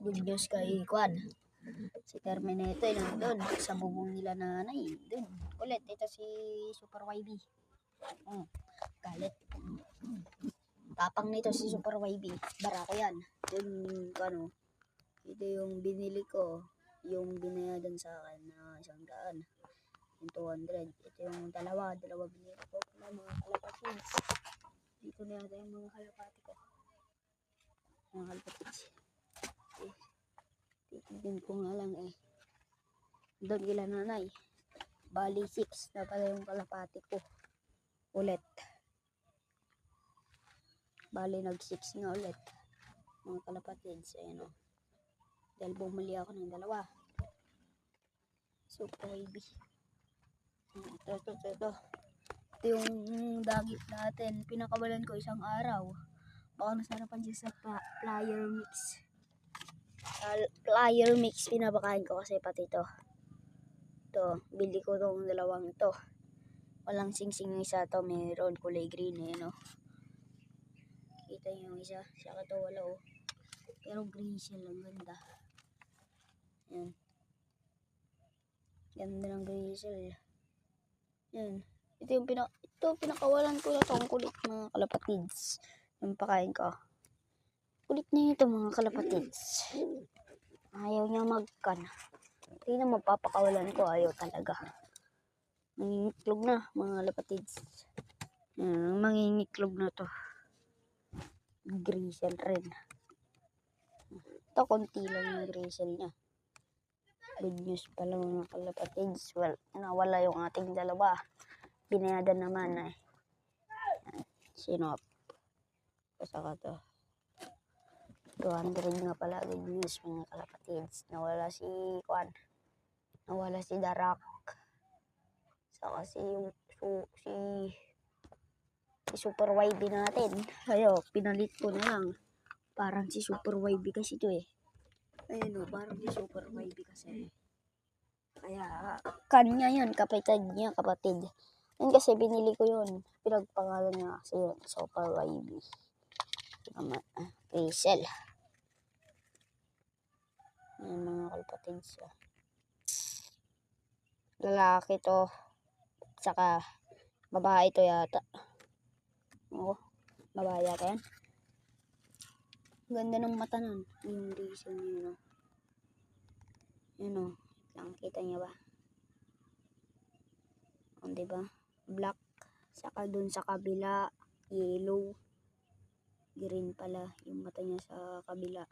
Good news kay Kwan. Si Terminator nandun sa bubong nila nanay. Dun. Kulit. Ito si Super YB. Galit. Tapang nito si Super YB. Barako yan. Yung ito yung binili ko. Yung binayadan sa akin na 100. Yung 200. Ito yung dalawa binili ko. Mga kalapatins. Dito na yata yung mga kalapati ko. Mga kalapatins. Titignan ko nga lang doon kila nanay. Bali 6 na pala yung kalapati ko. Ulit. Bali nag 6 nga ulit. Mga kalapatids. Ayan o. Dahil bumili ako ng dalawa. Super baby. Ito. Ito yung dagit natin. Pinakawalan ko isang araw. Baka nasarapan siya sa flyer mix. Flyer mix pinapakain ko kasi pati ito. Ito, bili ko tong dalawang ito. Walang sing-sing isa to, mayroon kulay green no. Kita niyo yung isa, saka to wala Pero green siya lang, ganda. Yan. Ganda ng green siya. Yan. Ito pinakawalan ko na tong kulit mga kalapatids. Yung pakain ko. Kulit na ito mga kalapatids. Ayaw niya magkan. Hindi na mapapakawalan ko. Ayaw talaga. Mangingiklog na mga kalapatids. Mangingiklog na to. Grisel rin. Ito konti lang yung grisel niya. Good news pala mga kalapatids. Well, nawala yung ating dalawa. Binayadan naman Sinop. Saka to. 200 nga pala. Good news mga kalapatids. Nawala si Kwan. Nawala si Darak. Saka si Super YB natin. Ayo, pinalit ko na lang. Parang si Super YB kasi ito Ayun parang si Super YB kasi. Kaya, kanya yun, kapatid. Yun kasi binili ko yun. Pinagpangalan niya kasi yun, Super YB. Hazel. Yan mga kalapatids. Lalaki to. Saka, babae to yata. Babae yata yan. Ganda ng mata nun. Yung reason yun. Yun nakikita niya ba? Diba? Black. Saka dun sa kabila, yellow. Green pala yung mata niya sa kabila.